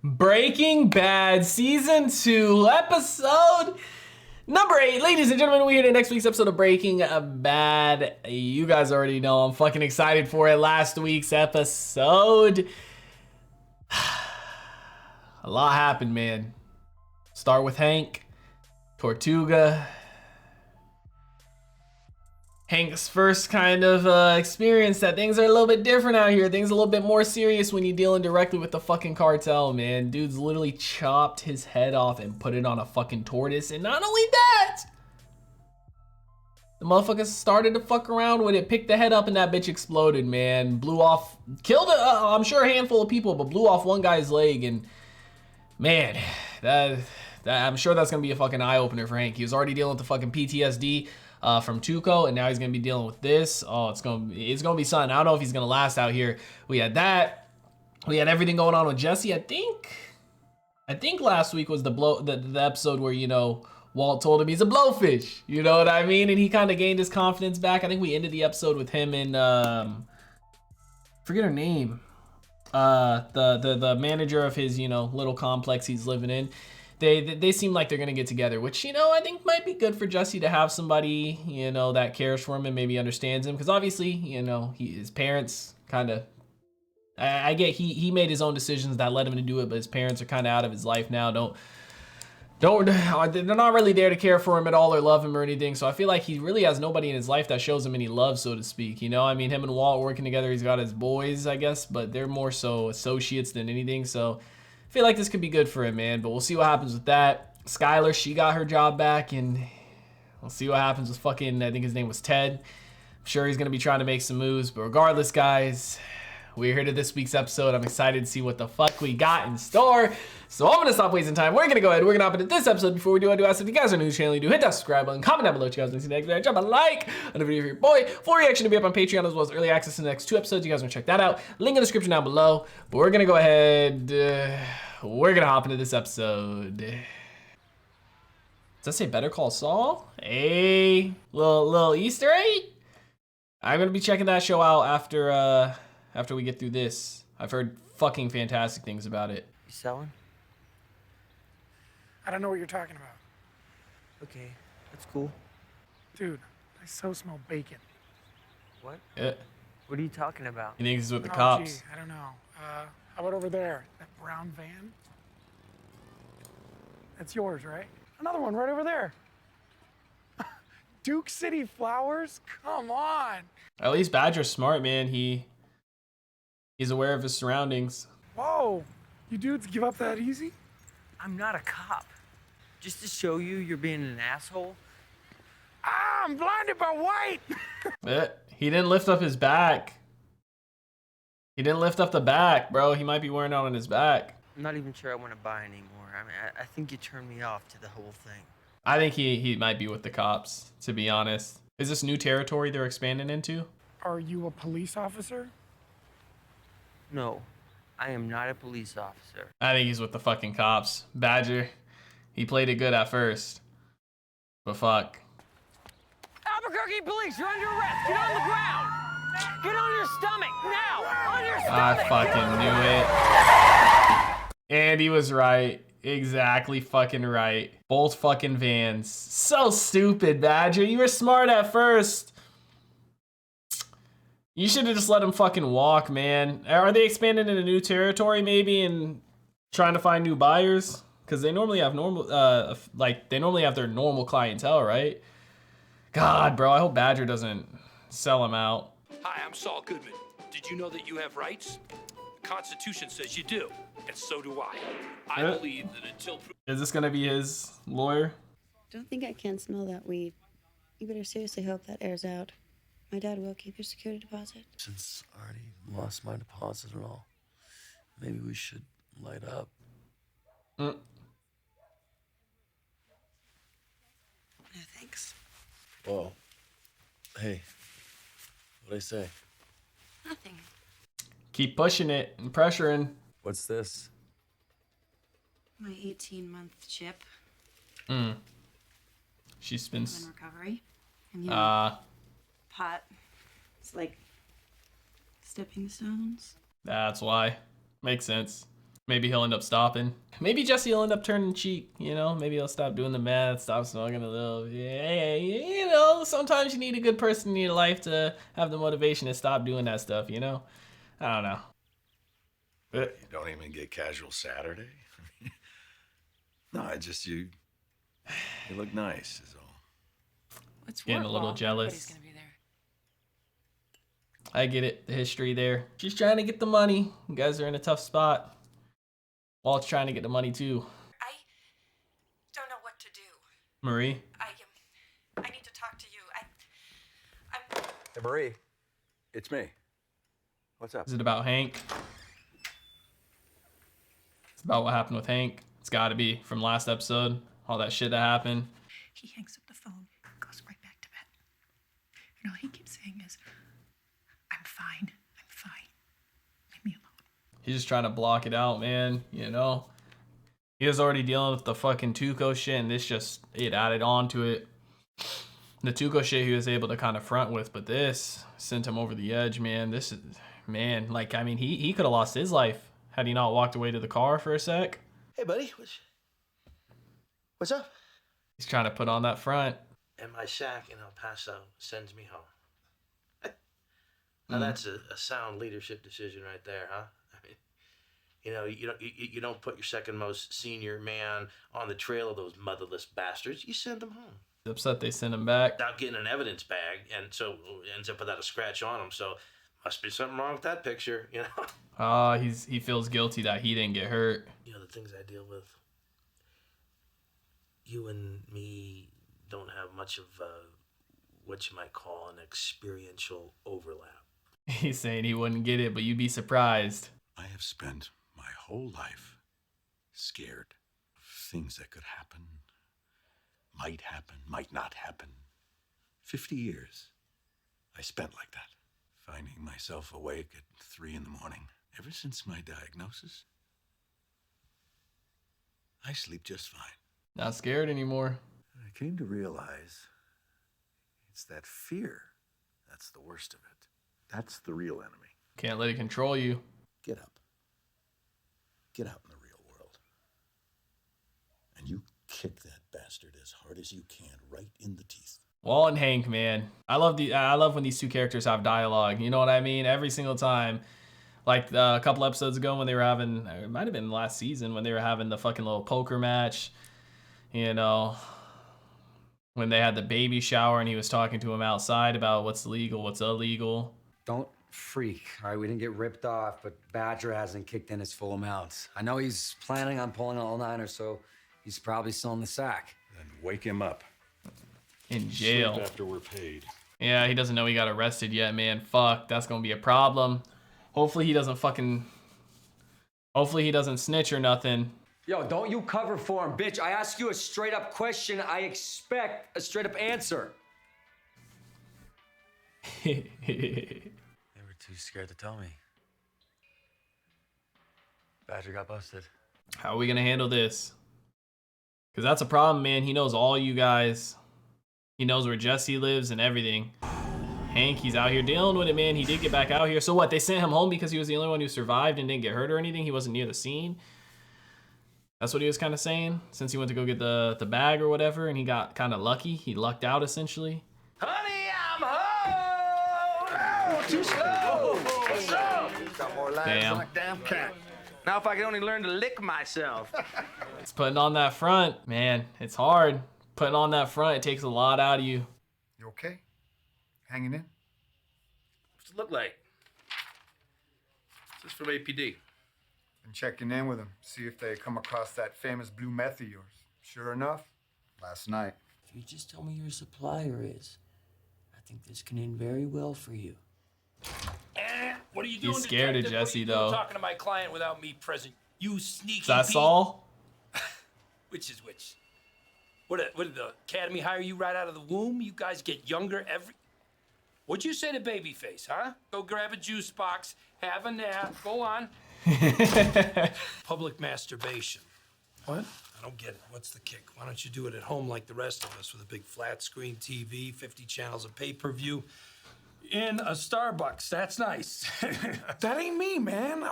Breaking Bad Season 2, episode number 8. Ladies and gentlemen, we're here to next week's episode of Breaking Bad. You guys already know I'm fucking excited for it. Last week's episode. A lot happened, man. Start with Hank, Tortuga. Hank's first kind of experience that things are a little bit different out here. Things are a little bit more serious when you're dealing directly with the fucking cartel, man. Dude's literally chopped his head off and put it on a fucking tortoise. And not only that, the motherfucker started to fuck around with it, picked the head up, and that bitch exploded, man. Blew off, killed, I'm sure, a handful of people, but blew off one guy's leg. And man, I'm sure that's gonna be a fucking eye-opener for Hank. He was already dealing with the fucking PTSD from Tuco, and now he's gonna be dealing with this. Oh, it's gonna be something. I don't know if he's gonna last out here. We had that. We had everything going on with Jesse. I think last week was the episode where, you know, Walt told him he's a blowfish. You know what I mean? And he kind of gained his confidence back. I think we ended the episode with him and forget her name. The manager of his, you know, little complex he's living in. They seem like they're gonna get together, which, you know, I think might be good for Jesse to have somebody, you know, that cares for him and maybe understands him, because obviously, you know, his parents kind of, I get he made his own decisions that led him to do it, but his parents are kind of out of his life now. They're not really there to care for him at all or love him or anything. So I feel like he really has nobody in his life that shows him any love, so to speak. You know, I mean, him and Walt working together, he's got his boys, I guess, but they're more so associates than anything. So I feel like this could be good for him, man, but we'll see what happens with that. Skylar, she got her job back, and we'll see what happens with fucking, I think his name was Ted. I'm sure he's going to be trying to make some moves, but regardless, guys, we're here to this week's episode. I'm excited to see what the fuck we got in store. So I'm gonna stop wasting time. We're gonna go ahead. We're gonna hop into this episode. Before we do, I do ask if you guys are new to the channel, you do hit that subscribe button, comment down below what you guys want to see next video, drop a like on the video for your boy. Full reaction to be up on Patreon, as well as early access to the next 2 episodes. You guys want to check that out? Link in the description down below. But we're gonna go ahead. We're gonna hop into this episode. Does that say Better Call Saul? A little Easter egg. I'm gonna be checking that show out after we get through this. I've heard fucking fantastic things about it. You selling? I don't know what you're talking about. Okay, that's cool. Dude, I so smell bacon. What? Yeah. What are you talking about? You think this is with the Oh, cops? gee, I don't know. How about over there? That brown van? That's yours, right? Another one right over there. Duke City Flowers? Come on. At least Badger's smart, man. He's aware of his surroundings. Whoa, you dudes give up that easy? I'm not a cop. Just to show you you're being an asshole. Ah, I'm blinded by white. He didn't lift up his back. He didn't lift up the back, bro. He might be wearing it on his back. I'm not even sure I want to buy anymore. I mean, I think you turned me off to the whole thing. I think he might be with the cops, to be honest. Is this new territory they're expanding into? Are you a police officer? No, I am not a police officer. I think he's with the fucking cops. Badger, he played it good at first. But fuck. Albuquerque police, you're under arrest. Get on the ground. Get on your stomach now. On your stomach. I fucking knew it. And he was right. Exactly fucking right. Both fucking vans. So stupid, Badger. You were smart at first. You should have just let him fucking walk, man. Are they expanding into new territory maybe and trying to find new buyers? Because they normally have they normally have their normal clientele, right? God, bro, I hope Badger doesn't sell him out. Hi, I'm Saul Goodman. Did you know that you have rights? The Constitution says you do, and so do I. I believe that until... Is this gonna be his lawyer? Don't think I can't smell that weed. You better seriously hope that airs out. My dad will keep your security deposit. Since I already lost my deposit and all, maybe we should light up. No thanks. Whoa. Hey, what'd I say? Nothing. Keep pushing it and pressuring. What's this? My 18-month chip. She In spins. recovery. And you know, Ah, pot. It's like stepping stones. that's why. Makes sense. Maybe he'll end up stopping. Maybe Jesse will end up turning cheek, you know? Maybe he'll stop doing the meth, stop smoking a little. Yeah, you know, sometimes you need a good person in your life to have the motivation to stop doing that stuff, you know? I don't know. You don't even get casual Saturday? No, I just, you look nice is all. Let's Getting work, a little Walt. jealous. Everybody's gonna be there. I get it, the history there. She's trying to get the money. You guys are in a tough spot. Walt's trying to get the money too. I don't know what to do. Marie? I need to talk to you. I'm Hey, Marie, it's me. What's up? Is it about Hank? It's about what happened with Hank. It's gotta be from last episode. All that shit that happened. He hangs up the phone, goes right back to bed. And all he keeps saying is, I'm fine. I'm fine. Leave me alone. He's just trying to block it out, man. You know? He was already dealing with the fucking Tuco shit, and this just, it added on to it. The Tuco shit he was able to kind of front with, but this sent him over the edge, man. This is, man, like, I mean, he could have lost his life had he not walked away to the car for a sec. Hey, buddy, what's up? He's trying to put on that front. And my shack in El Paso sends me home. Now that's a sound leadership decision right there, huh? I mean, you know, you don't put your second most senior man on the trail of those motherless bastards. You send them home. He's upset they sent him back. Without getting an evidence bag, and so ends up without a scratch on him. So must be something wrong with that picture, you know. He feels guilty that he didn't get hurt. You know, the things I deal with. You and me don't have much of what you might call an experiential overlap. He's saying he wouldn't get it, but you'd be surprised. I have spent my whole life scared of things that could happen, might not happen. 50 years I spent like that, finding myself awake at 3 a.m. Ever since my diagnosis, I sleep just fine. Not scared anymore. I came to realize it's that fear that's the worst of it. That's the real enemy. Can't let it control you. Get up. Get out in the real world. And you kick that bastard as hard as you can, right in the teeth. Walt and Hank, man. I love when these two characters have dialogue. You know what I mean? Every single time. Like a couple episodes ago when they were having, it might have been last season when they were having the fucking little poker match. You know, when they had the baby shower and he was talking to him outside about what's legal, what's illegal. Don't freak, all right? We didn't get ripped off, but Badger hasn't kicked in his full amounts. I know he's planning on pulling all niners, so he's probably still in the sack. Then wake him up. In jail. Sleep after we're paid. Yeah, he doesn't know he got arrested yet, man. Fuck, that's gonna be a problem. Hopefully he doesn't snitch or nothing. Yo, don't you cover for him, bitch. I ask you a straight up question. I expect a straight up answer. They were too scared to tell me. Badger got busted. How are we gonna handle this? Because that's a problem, man. He knows all you guys. He knows where Jesse lives and everything. Hank, he's out here dealing with it, man. He did get back out here. So what, they sent him home because he was the only one who survived and didn't get hurt or anything? He wasn't near the scene? That's what he was kind of saying, since he went to go get the bag or whatever, and he got kind of lucky. He lucked out, essentially. Honey, I'm home! Oh, too slow! What's up? Got more lines than a damn cat. Now if I could only learn to lick myself. It's putting on that front. Man, it's hard. Putting on that front, it takes a lot out of you. You okay? Hanging in? What's it look like? This is from APD. Been checking in with them, see if they come across that famous blue meth of yours. Sure enough, last night. If you just tell me who your supplier is, I think this can end very well for you. What are you doing? He's scared of Jesse, though. Talking to my client without me present. You sneaky. Is that Pete. Saul? Which is which? What did the Academy hire you right out of the womb? You guys get younger every... What'd you say to Babyface, huh? Go grab a juice box, have a nap, go on. Public masturbation. What? I don't get it. What's the kick? Why don't you do it at home like the rest of us with a big flat screen TV, 50 channels of pay-per-view, in a Starbucks? That's nice. That ain't me, man.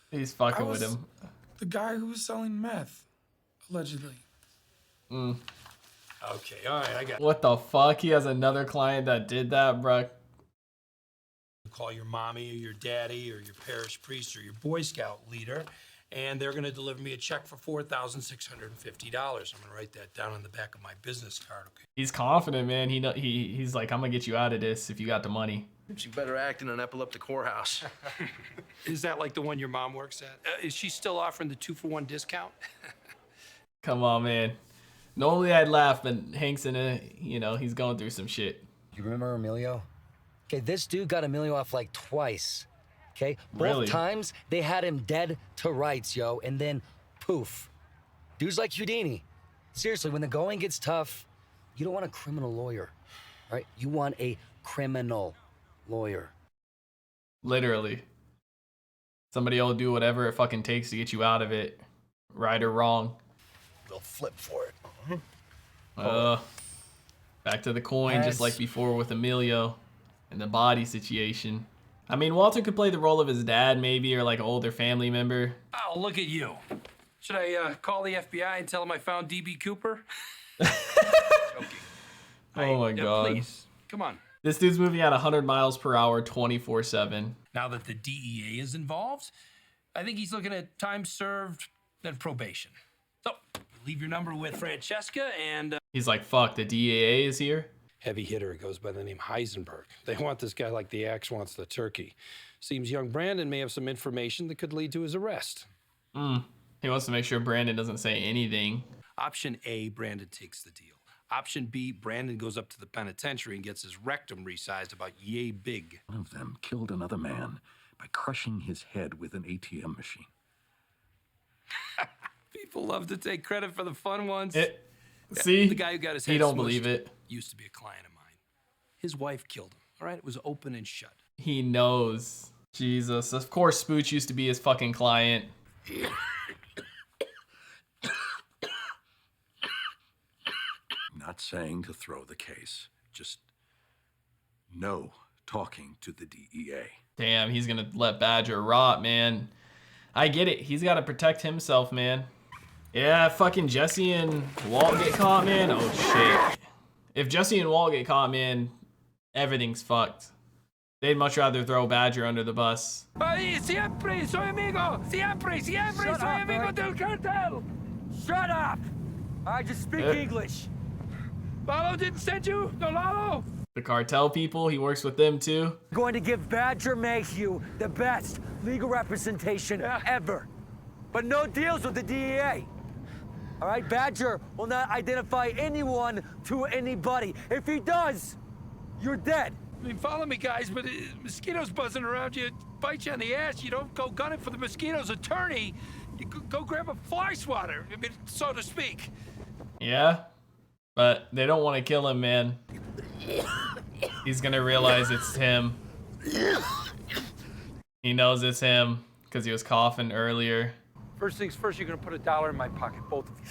He's fucking with him. The guy who was selling meth, allegedly. Okay, all right, I got. What the fuck? He has another client that did that, bruh. Call your mommy or your daddy or your parish priest or your Boy Scout leader, and they're going to deliver me a check for $4,650. I'm going to write that down on the back of my business card, okay? He's confident, man. He's like, I'm gonna get you out of this if you got the money. She better act in an epileptic whorehouse. Is that like the one your mom works at? Is she still offering the 2-for-1 discount? Come on, man. Normally I'd laugh, but Hank's he's going through some shit. You remember Emilio? Okay, this dude got Emilio off like twice. Okay, both Really? times they had him dead to rights, yo, and then poof. Dude's like Houdini. Seriously, when the going gets tough, you don't want a criminal lawyer, right? You want a criminal lawyer. Literally. Somebody will do whatever it fucking takes to get you out of it, right or wrong. They'll flip for it. Back to the coin, just like before with Emilio and the body situation. I mean, Walter could play the role of his dad, maybe, or like an older family member. Oh, look at you. Should I call the FBI and tell them I found DB Cooper? Joking. Oh my God. Please, come on. This dude's moving at 100 miles per hour, 24/7. Now that the DEA is involved, I think he's looking at time served and probation. So, leave your number with Francesca and... He's like, fuck, the DEA is here? Heavy hitter goes by the name Heisenberg. They want this guy like the axe wants the turkey. Seems young Brandon may have some information that could lead to his arrest. He wants to make sure Brandon doesn't say anything. Option A, Brandon takes the deal. Option B, Brandon goes up to the penitentiary and gets his rectum resized about yay big. One of them killed another man by crushing his head with an ATM machine. People love to take credit for the fun ones. See? The guy who got his head He don't smushed believe it. used to be a client of mine. His wife killed him, all right? It was open and shut. He knows. Jesus. Of course Spooch used to be his fucking client. Not saying to throw the case, just no talking to the DEA. Damn, he's gonna let Badger rot, man. I get it. He's gotta protect himself, man. Yeah, fucking Jesse and Walt get caught, man. Oh, shit. If Jesse and Walt get caught, man, everything's fucked. They'd much rather throw Badger under the bus. Siempre soy amigo. Siempre soy amigo del cartel. Shut up. I just speak English. Lalo didn't send you? No, Lalo? The cartel people, he works with them too. Going to give Badger Mayhew the best legal representation ever. But no deals with the DEA. All right, Badger will not identify anyone to anybody. If he does, you're dead. I mean, follow me, guys, but mosquitoes buzzing around you, bite you on the ass. You don't go gunning for the mosquito's attorney. You go grab a fly swatter, I mean, so to speak. Yeah, but they don't want to kill him, man. He's gonna realize it's him. He knows it's him because he was coughing earlier. First things first, you're gonna put $1 in my pocket, both of you.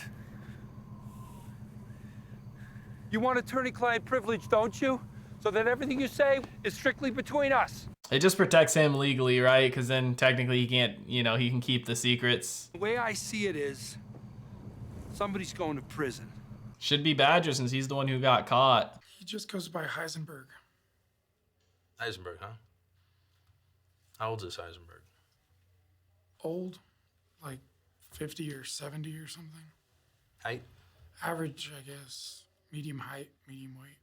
You want attorney-client privilege, don't you? So that everything you say is strictly between us. It just protects him legally, right? Because then technically he can't, he can keep the secrets. The way I see it is, somebody's going to prison. Should be Badger since he's the one who got caught. He just goes by Heisenberg. Heisenberg, huh? How old is Heisenberg? Old, like 50 or 70 or something. Height? Average, I guess. Medium height, medium weight.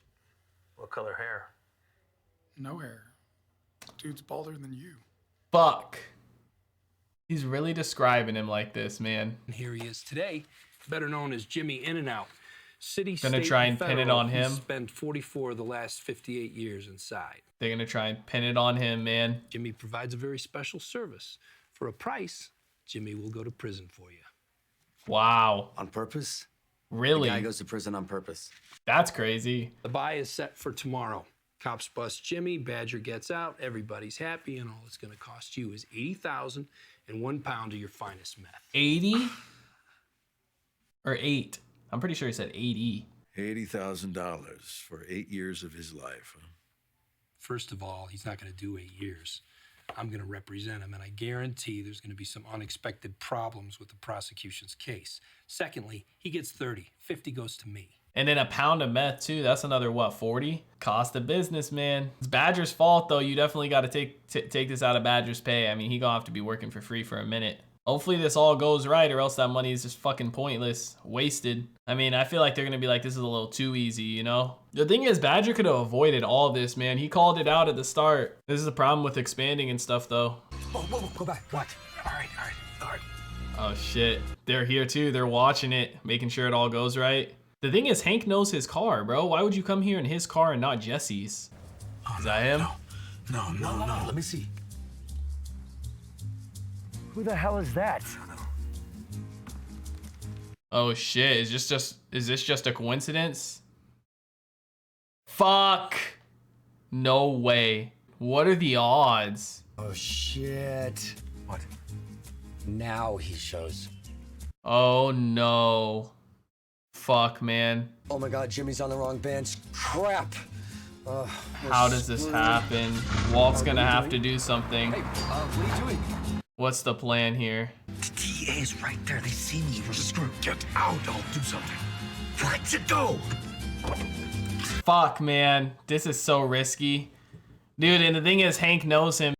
What color hair? No hair. Dude's balder than you. Fuck. He's really describing him like this, man. And here he is today, better known as Jimmy In-N-Out. City, Gonna state, try and pin it federal. on him. He's spent 44 of the last 58 years inside. They're gonna try and pin it on him, man. Jimmy provides a very special service. For a price, Jimmy will go to prison for you. Wow. On purpose? Really? The guy goes to prison on purpose. That's crazy. The buy is set for tomorrow. Cops bust Jimmy, Badger gets out, everybody's happy, and all it's gonna cost you is $80,000 and 1 pound of your finest meth. 80? Or 8? I'm pretty sure he said 80. $80,000 for 8 years of his life. Huh? First of all, he's not gonna do 8 years. I'm going to represent him, and I guarantee there's going to be some unexpected problems with the prosecution's case. Secondly, he gets 30. 50 goes to me. And then a pound of meth too. That's another, what, 40? Cost of business, man. It's Badger's fault though. You definitely got to take this out of Badger's pay. I mean, he gonna have to be working for free for a minute. Hopefully this all goes right, or else that money is just fucking pointless, wasted. I mean, I feel like they're gonna be like, this is a little too easy, you know? The thing is, Badger could have avoided all of this, man. He called it out at the start. This is the problem with expanding and stuff though. Whoa, go back. What? All right. Oh shit, they're here too. They're watching it, making sure it all goes right. The thing is, Hank knows his car, bro. Why would you come here in his car and not Jesse's? Is that him? No. Let me see. Who the hell is that? Oh shit, is this just a coincidence? Fuck. No way. What are the odds? Oh shit. What? Now he shows. Oh no. Fuck, man. Oh my god, Jimmy's on the wrong bench. Crap. How does this happen? Walt's gonna have to do something. Hey, what are you doing? What's the plan here? The DA is right there. They see me. We're screwed. Get out. I'll do something. Let it go. Fuck, man. This is so risky. Dude, and the thing is, Hank knows him.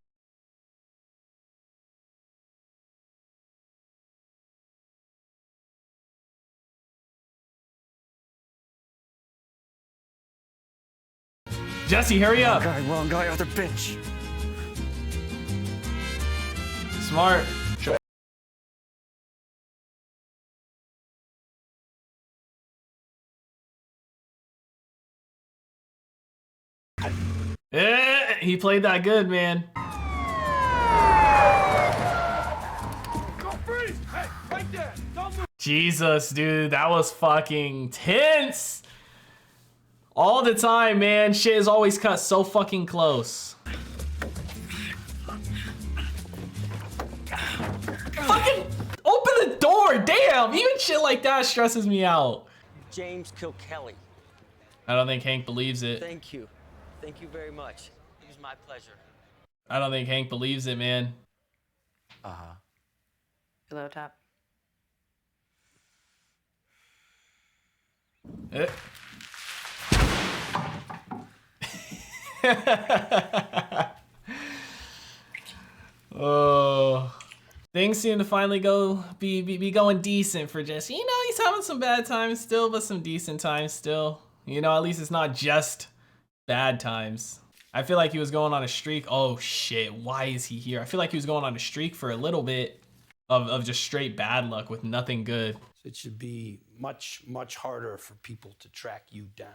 Jesse, hurry up. Wrong guy, other bench. Smart. He played that good, man. Go freeze! Hey, right there! Don't move! Jesus, dude, that was fucking tense. All the time, man. Shit is always cut so fucking close. Fucking open the door, damn! Even shit like that stresses me out. James Kilkelly. I don't think Hank believes it. Thank you. Thank you very much. It was my pleasure. I don't think Hank believes it, man. Hello, Top. Oh, things seem to finally be going decent for Jesse. You know, he's having some bad times still, but some decent times still. You know, at least it's not just bad times. I feel like he was going on a streak. Oh shit, why is he here? I feel like he was going on a streak for a little bit of just straight bad luck with nothing good. It should be much, much harder for people to track you down.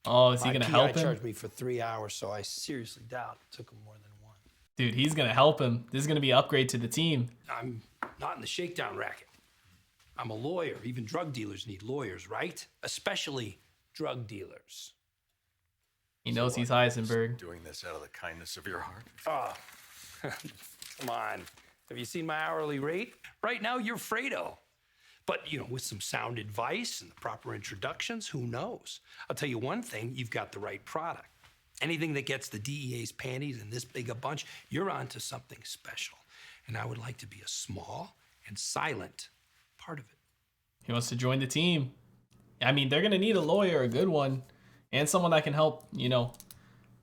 Oh, is he gonna help him? charged me for 3 hours, so I seriously doubt it took him more than one. Dude, he's gonna help him. This is gonna be an upgrade to the team. I'm not in the shakedown racket. I'm a lawyer. Even drug dealers need lawyers, right? Especially drug dealers. He knows he's Heisenberg. Doing this out of the kindness of your heart? Oh, come on. Have you seen my hourly rate? Right now, you're Fredo. But, you know, with some sound advice and the proper introductions, who knows? I'll tell you one thing, you've got the right product. Anything that gets the DEA's panties in this big a bunch, you're onto something special. And I would like to be a small and silent part of it. He wants to join the team. I mean, they're gonna need a lawyer, a good one, and someone that can help, you know,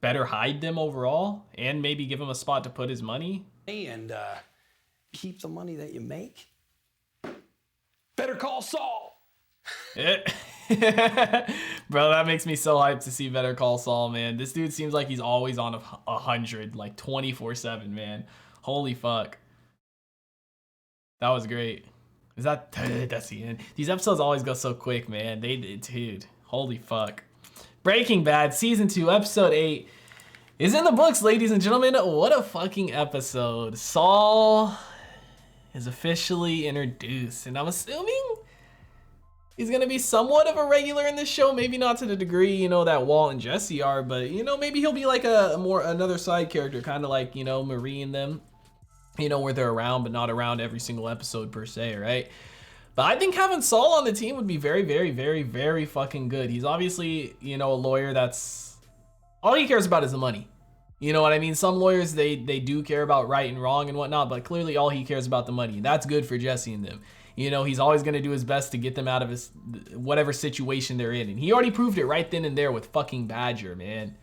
better hide them overall, and maybe give him a spot to put his money. And keep the money that you make. Better call Saul. Bro, that makes me so hyped to see Better Call Saul, man. This dude seems like he's always on 100, like 24/7, man. Holy fuck. That was great. Is that, that's the end. These episodes always go so quick, man. Dude, holy fuck. Breaking Bad, Season 2, Episode 8 is in the books, ladies and gentlemen. What a fucking episode. Saul is officially introduced, and I'm assuming he's gonna be somewhat of a regular in this show. Maybe not to the degree, you know, that Walt and Jesse are, but, you know, maybe he'll be like another side character, kind of like, you know, Marie and them, you know, where they're around, but not around every single episode per se, right? But I think having Saul on the team would be very, very, very, very fucking good. He's obviously, you know, a lawyer that's, all he cares about is the money. You know what I mean? Some lawyers, they do care about right and wrong and whatnot, but clearly all he cares about the money. That's good for Jesse and them. You know, he's always going to do his best to get them out of his whatever situation they're in. And he already proved it right then and there with fucking Badger, man.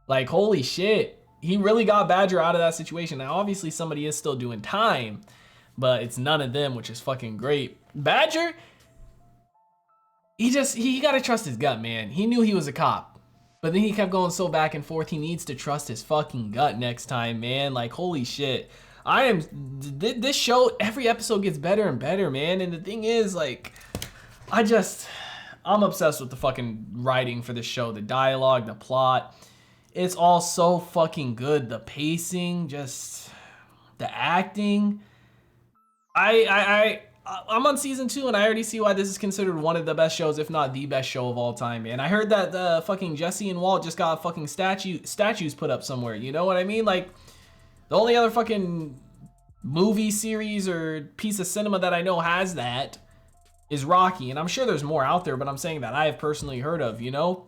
Like, holy shit. He really got Badger out of that situation. Now, obviously, somebody is still doing time, but it's none of them, which is fucking great. Badger, he got to trust his gut, man. He knew he was a cop, but then he kept going so back and forth. He needs to trust his fucking gut next time, man. Like, holy shit. This show, every episode gets better and better, man. And the thing is, like, I'm obsessed with the fucking writing for this show. The dialogue, the plot. It's all so fucking good. The pacing, just the acting. I'm on season 2 and I already see why this is considered one of the best shows, if not the best show of all time, man. I heard that fucking Jesse and Walt just got fucking statues put up somewhere. You know what I mean? Like, the only other fucking movie series or piece of cinema that I know has that is Rocky. And I'm sure there's more out there, but I'm saying that I have personally heard of, you know?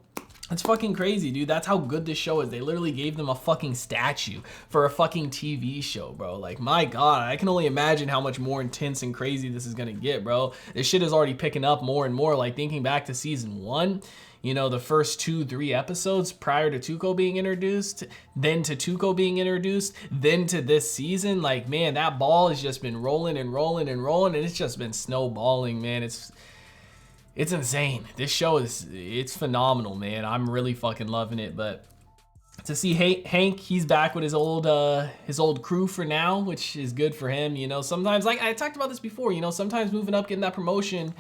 It's fucking crazy, dude. That's how good this show is. They literally gave them a fucking statue for a fucking TV show, bro. Like, my God, I can only imagine how much more intense and crazy this is gonna get, bro. This shit is already picking up more and more. Like, thinking back to season 1, you know, the first 2-3 episodes prior to Tuco being introduced, then to Tuco being introduced, then to this season, like, man, that ball has just been rolling and rolling and rolling, and it's just been snowballing, man. It's insane. This show it's phenomenal, man. I'm really fucking loving it. But to see Hank, he's back with his old crew for now, which is good for him. You know, sometimes, like I talked about this before, you know, sometimes moving up, getting that promotion,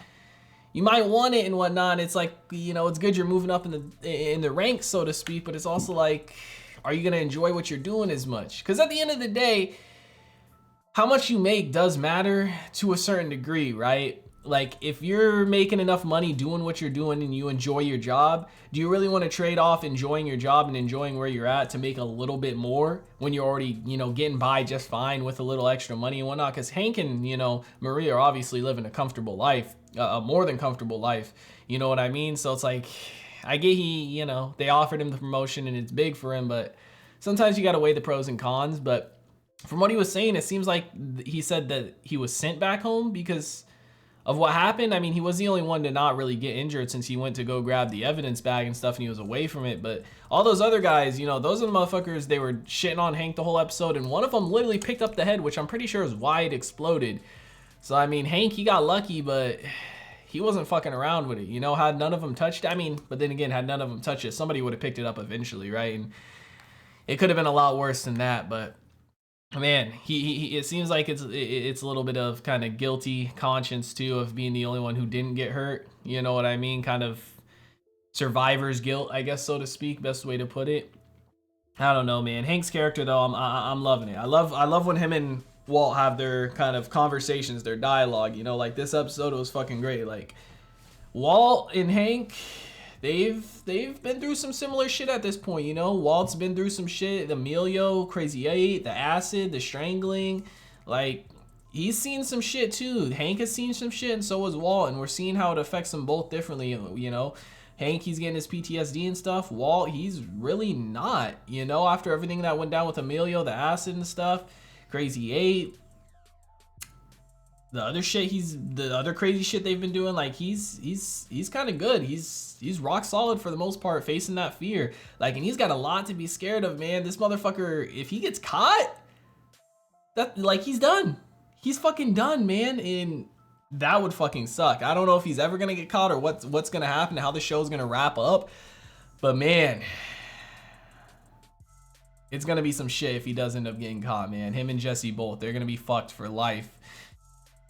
you might want it and whatnot. It's like, you know, it's good you're moving up in the ranks, so to speak, but it's also like, are you gonna enjoy what you're doing as much? Because at the end of the day, how much you make does matter to a certain degree, right? Like, if you're making enough money doing what you're doing and you enjoy your job, do you really want to trade off enjoying your job and enjoying where you're at to make a little bit more when you're already, you know, getting by just fine with a little extra money and whatnot? Because Hank and, you know, Maria are obviously living a comfortable life, a more than comfortable life. You know what I mean? So it's like, I get you know, they offered him the promotion and it's big for him, but sometimes you got to weigh the pros and cons. But from what he was saying, it seems like he said that he was sent back home because of what happened. I mean, he was the only one to not really get injured since he went to go grab the evidence bag and stuff and he was away from it. But all those other guys, you know, those are the motherfuckers, they were shitting on Hank the whole episode, and one of them literally picked up the head, which I'm pretty sure is why it exploded. So, I mean, Hank, he got lucky, but he wasn't fucking around with it. You know, had none of them touched it, I mean, but then again, had none of them touched it, somebody would have picked it up eventually, right? And it could have been a lot worse than that, but man, he it seems like it's a little bit of kind of guilty conscience too of being the only one who didn't get hurt. You know what I mean? Kind of survivor's guilt, I guess, so to speak. Best way to put it. I don't know, man. Hank's character though, I'm loving it. I love when him and Walt have their kind of conversations, their dialogue. You know, like this episode was fucking great. Like Walt and Hank, they've been through some similar shit at this point, you know. Walt's been through some shit, the Emilio, Crazy 8, the acid, the strangling. Like, he's seen some shit too. Hank has seen some shit, and so has Walt, and we're seeing how it affects them both differently, you know. Hank, he's getting his PTSD and stuff. Walt, he's really not, you know, after everything that went down with Emilio, the acid and stuff, Crazy 8. The other shit the other crazy shit they've been doing, like he's kind of good. He's rock solid for the most part, facing that fear. Like, and he's got a lot to be scared of, man. This motherfucker, if he gets caught, that, like, he's done. He's fucking done, man. And that would fucking suck. I don't know if he's ever gonna get caught or what's gonna happen, how the show's gonna wrap up. But man, it's gonna be some shit if he does end up getting caught, man. Him and Jesse both, they're gonna be fucked for life.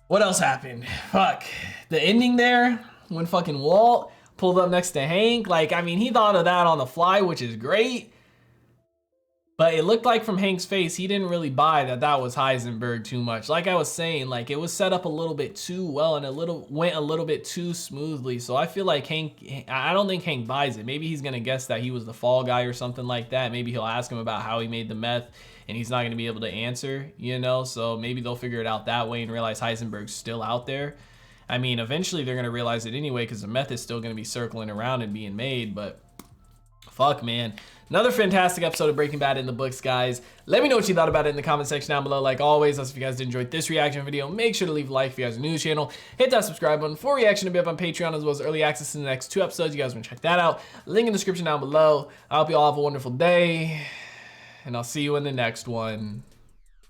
What else happened? Fuck. The ending there, when fucking Walt pulled up next to Hank. Like, I mean, he thought of that on the fly, which is great. But it looked like from Hank's face, he didn't really buy that was Heisenberg too much. Like I was saying, like, it was set up a little bit too well and went a little bit too smoothly. So I feel like I don't think Hank buys it. Maybe he's gonna guess that he was the fall guy or something like that. Maybe he'll ask him about how he made the meth and he's not gonna be able to answer, you know? So maybe they'll figure it out that way and realize Heisenberg's still out there. I mean, eventually they're gonna realize it anyway because the meth is still gonna be circling around and being made, but Fuck, man. Another fantastic episode of Breaking Bad in the books, guys. Let me know what you thought about it in the comment section down below. Like always, if you guys did enjoy this reaction video, make sure to leave a like if you guys are new to the channel. Hit that subscribe button for reaction to be up on Patreon, as well as early access to the next 2 episodes. You guys want to check that out. Link in the description down below. I hope you all have a wonderful day, and I'll see you in the next one.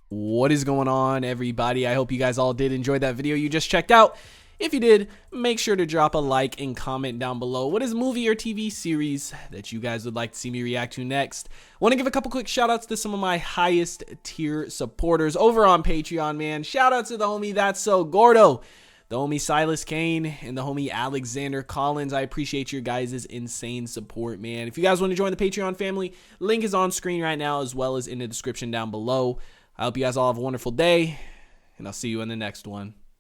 What is going on, everybody? I hope you guys all did enjoy that video you just checked out. If you did, make sure to drop a like and comment down below. What is movie or TV series that you guys would like to see me react to next? Want to give a couple quick shout outs to some of my highest tier supporters over on Patreon, man. Shout out to the homie That's So Gordo, the homie Silas Kane, and the homie Alexander Collins. I appreciate your guys' insane support, man. If you guys want to join the Patreon family, link is on screen right now, as well as in the description down below. I hope you guys all have a wonderful day, and I'll see you in the next one.